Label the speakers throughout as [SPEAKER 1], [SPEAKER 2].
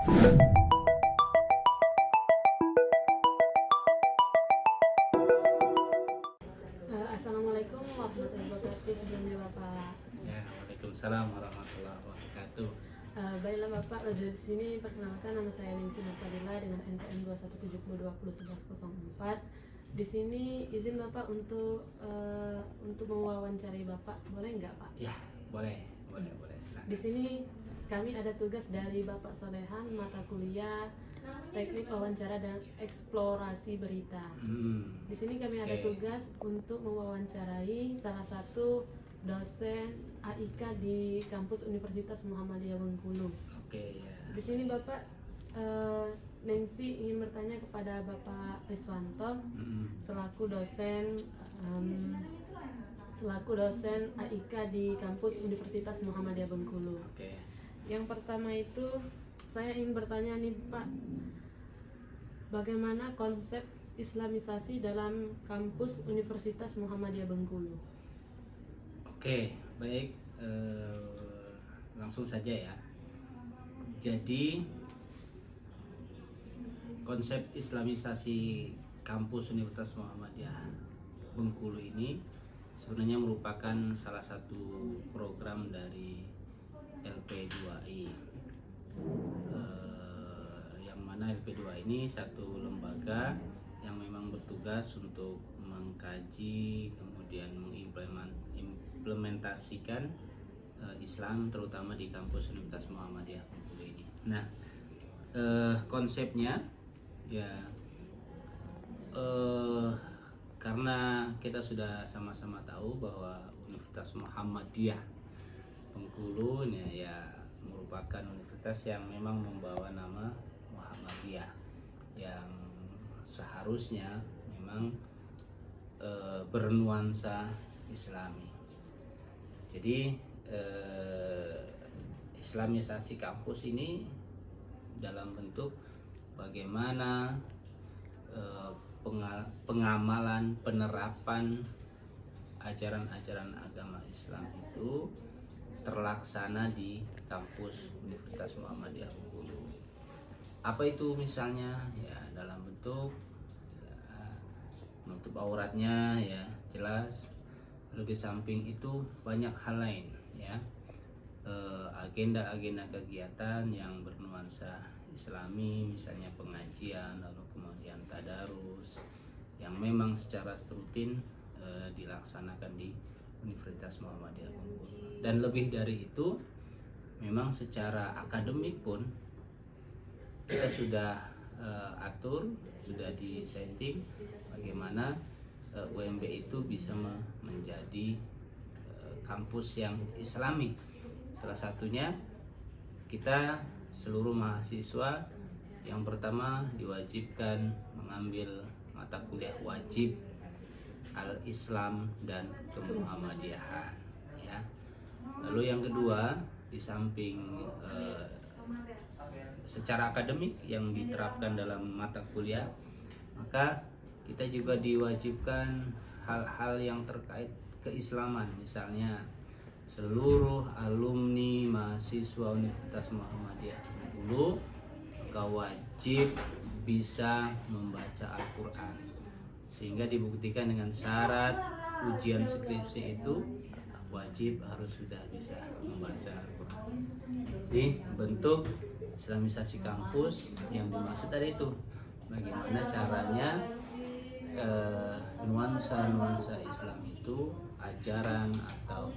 [SPEAKER 1] Assalamualaikum warahmatullahi wabarakatuh. Sebelumnya Bapak.
[SPEAKER 2] Ya, Waalaikumsalam warahmatullahi wabarakatuh.
[SPEAKER 1] Baiklah Bapak, di sini perkenalkan nama saya Ningsi Nurfadila dengan NPM 217202004. Di sini izin Bapak untuk mewawancarai Bapak, boleh nggak Pak?
[SPEAKER 2] Ya, boleh, silakan.
[SPEAKER 1] Di sini kami ada tugas dari Bapak Solehan, mata kuliah Teknik Wawancara dan Eksplorasi Berita. Di sini kami ada tugas untuk mewawancarai salah satu dosen AIK di kampus Universitas Muhammadiyah Bengkulu.
[SPEAKER 2] Oke, ya.
[SPEAKER 1] Di sini Bapak, Nancy ingin bertanya kepada Bapak Riswanto selaku dosen AIK di kampus Universitas Muhammadiyah Bengkulu.
[SPEAKER 2] Oke.
[SPEAKER 1] Yang pertama itu saya ingin bertanya nih Pak, bagaimana konsep Islamisasi dalam kampus Universitas Muhammadiyah Bengkulu?
[SPEAKER 2] Oke, baik. Langsung saja ya. Jadi konsep Islamisasi kampus Universitas Muhammadiyah Bengkulu ini sebenarnya merupakan salah satu program dari LP2I, yang mana LP2I ini satu lembaga yang memang bertugas untuk mengkaji kemudian mengimplementasikan Islam terutama di kampus Universitas Muhammadiyah Bengkulu ini. Nah, konsepnya ya karena kita sudah sama-sama tahu bahwa Universitas Muhammadiyah Bengkulu ya merupakan universitas yang memang membawa nama Muhammadiyah, yang seharusnya memang bernuansa Islami. Jadi Islamisasi kampus ini dalam bentuk bagaimana pengamalan, penerapan ajaran-ajaran agama Islam itu terlaksana di kampus Universitas Muhammadiyah Bengkulu. Apa itu misalnya? Ya dalam bentuk menutup auratnya ya jelas. Lalu di samping itu banyak hal lain ya, agenda-agenda kegiatan yang bernuansa Islami, misalnya pengajian, lalu kemudian tadarus yang memang secara rutin dilaksanakan di Universitas Muhammadiyah Bengkulu. Dan lebih dari itu, memang secara akademik pun kita sudah atur, sudah disetting bagaimana UMB itu bisa menjadi kampus yang Islami. Salah satunya kita seluruh mahasiswa yang pertama diwajibkan mengambil mata kuliah wajib Al-Islam dan Kemuhammadiyahan ya. Lalu yang kedua, di samping secara akademik yang diterapkan dalam mata kuliah, maka kita juga diwajibkan hal-hal yang terkait keislaman. Misalnya seluruh alumni mahasiswa Universitas Muhammadiyah Bengkulu wajib bisa membaca Al-Quran, sehingga dibuktikan dengan syarat ujian skripsi itu wajib harus sudah bisa membaca Al-Quran. Jadi bentuk Islamisasi kampus yang dimaksud tadi itu bagaimana caranya nuansa Islam itu, ajaran atau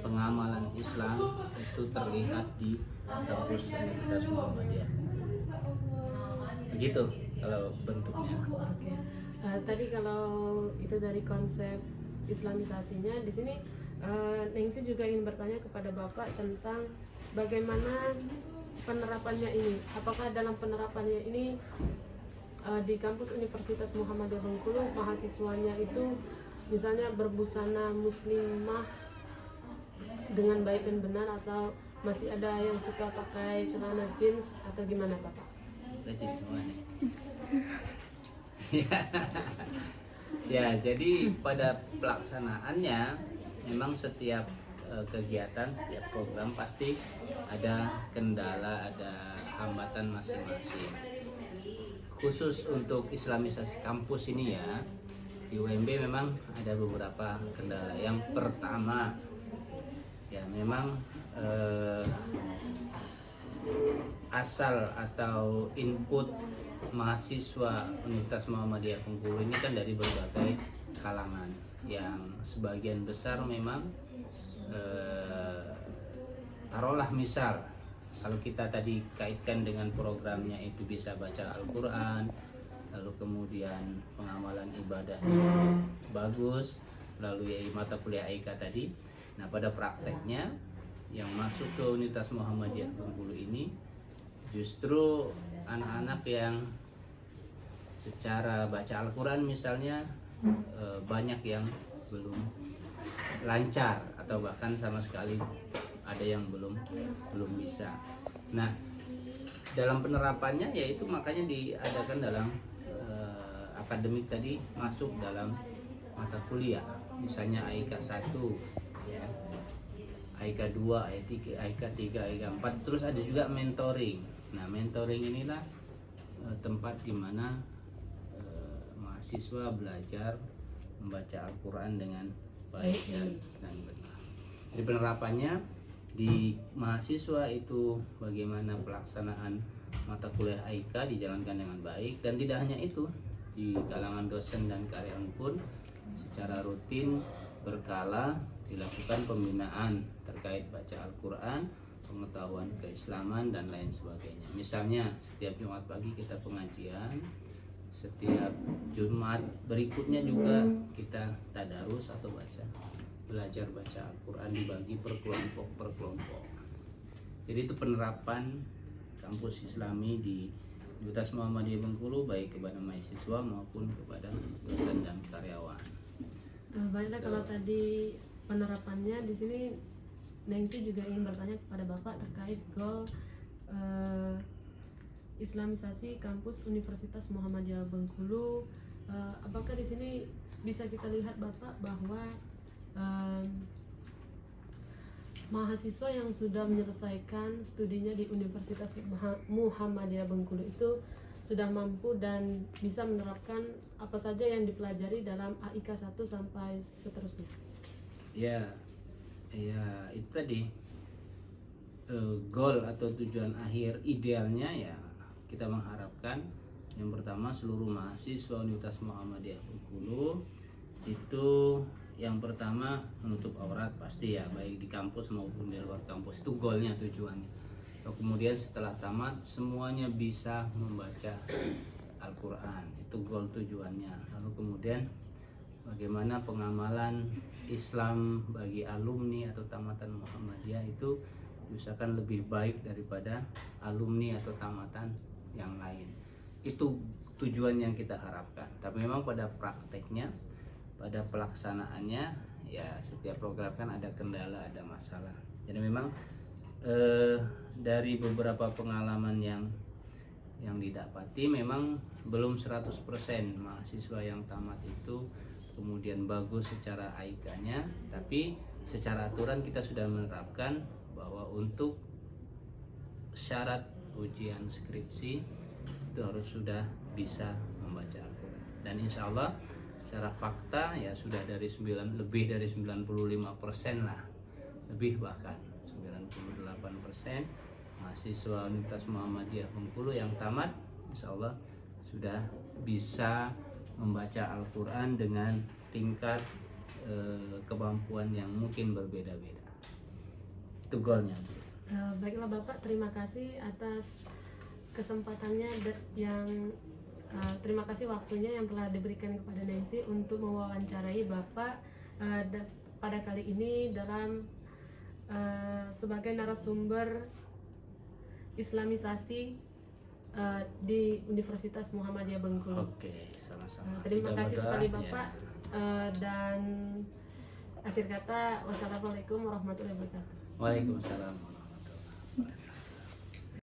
[SPEAKER 2] pengamalan Islam itu terlihat di kampus Universitas Muhammadiyah. Begitu kalau bentuknya.
[SPEAKER 1] Oke. Tadi kalau itu dari konsep Islamisasinya, di sini Ningsi juga ingin bertanya kepada Bapak tentang bagaimana penerapannya ini. Apakah dalam penerapannya ini di kampus Universitas Muhammadiyah Bengkulu mahasiswanya itu misalnya berbusana muslimah dengan baik dan benar, atau masih ada yang suka pakai celana jeans atau gimana Bapak?
[SPEAKER 2] Ya, jadi pada pelaksanaannya memang setiap kegiatan, setiap program pasti ada kendala, ada hambatan masing-masing. Khusus untuk islamisasi kampus ini ya, di UMB memang ada beberapa kendala. Yang pertama ya memang asal atau input mahasiswa Universitas Muhammadiyah Bengkulu ini kan dari berbagai kalangan, yang sebagian besar memang taruhlah misal kalau kita tadi kaitkan dengan programnya itu bisa baca Al-Quran, lalu kemudian pengamalan ibadah bagus melalui mata kuliah AIK tadi. Nah, pada prakteknya yang masuk ke Universitas Muhammadiyah Bengkulu ini justru anak-anak yang secara baca Al-Quran misalnya banyak yang belum lancar atau bahkan sama sekali ada yang belum bisa. Nah, dalam penerapannya yaitu makanya diadakan dalam akademik tadi masuk dalam mata kuliah, misalnya AIK 1 ya, AIK 2, AIK 3, AIK 4, terus ada juga mentoring. Nah, mentoring inilah tempat di mana mahasiswa belajar membaca Al-Quran dengan baik dan benar. Jadi penerapannya di mahasiswa itu bagaimana pelaksanaan mata kuliah AIK dijalankan dengan baik, dan tidak hanya itu, di kalangan dosen dan karyawan pun secara rutin berkala dilakukan pembinaan terkait baca Al-Quran, pengetahuan keislaman dan lain sebagainya. Misalnya setiap Jumat pagi kita pengajian, setiap Jumat berikutnya juga kita tadarus atau belajar baca Al-Quran dibagi per kelompok. Jadi itu penerapan kampus Islami di Universitas Muhammadiyah Bengkulu baik kepada mahasiswa maupun kepada dosen dan karyawan.
[SPEAKER 1] Baiklah, kalau tadi penerapannya di sini Nengsi juga ingin bertanya kepada Bapak terkait goal Islamisasi kampus Universitas Muhammadiyah Bengkulu. Apakah di sini bisa kita lihat Bapak bahwa mahasiswa yang sudah menyelesaikan studinya di Universitas Muhammadiyah Bengkulu itu sudah mampu dan bisa menerapkan apa saja yang dipelajari dalam AIK 1 sampai seterusnya? Ya, itu tadi goal atau tujuan akhir idealnya ya, kita mengharapkan yang pertama seluruh mahasiswa Universitas Muhammadiyah Bengkulu itu yang pertama menutup aurat pasti ya, baik di kampus maupun di luar kampus, itu goalnya, tujuannya. Lalu kemudian setelah tamat semuanya bisa membaca Al-Quran, itu goal tujuannya. Lalu kemudian bagaimana pengamalan Islam bagi alumni atau tamatan Muhammadiyah itu diusahakan lebih baik daripada alumni atau tamatan yang lain. Itu tujuan yang kita harapkan. Tapi memang pada prakteknya, pada pelaksanaannya ya setiap program kan ada kendala, ada masalah. Jadi memang dari beberapa pengalaman yang didapati memang belum 100% mahasiswa yang tamat itu kemudian bagus secara AIK-nya, tapi secara aturan kita sudah menerapkan bahwa untuk syarat ujian skripsi itu harus sudah bisa membaca Al-Quran. Dan insya Allah secara fakta ya sudah lebih dari 95% lah, lebih bahkan 98% mahasiswa Universitas Muhammadiyah Bengkulu yang tamat insya Allah sudah bisa membaca Al-Quran dengan tingkat kemampuan yang mungkin berbeda-beda. Itu goalnya. Baiklah Bapak, terima kasih atas kesempatannya yang terima kasih waktunya yang telah diberikan kepada Nancy untuk mewawancarai Bapak pada kali ini dalam sebagai narasumber Islamisasi di Universitas Muhammadiyah Bengkulu. Oke, sama-sama. Terima kasih sekali Bapak dan akhir kata wassalamualaikum warahmatullahi wabarakatuh. Waalaikumsalam.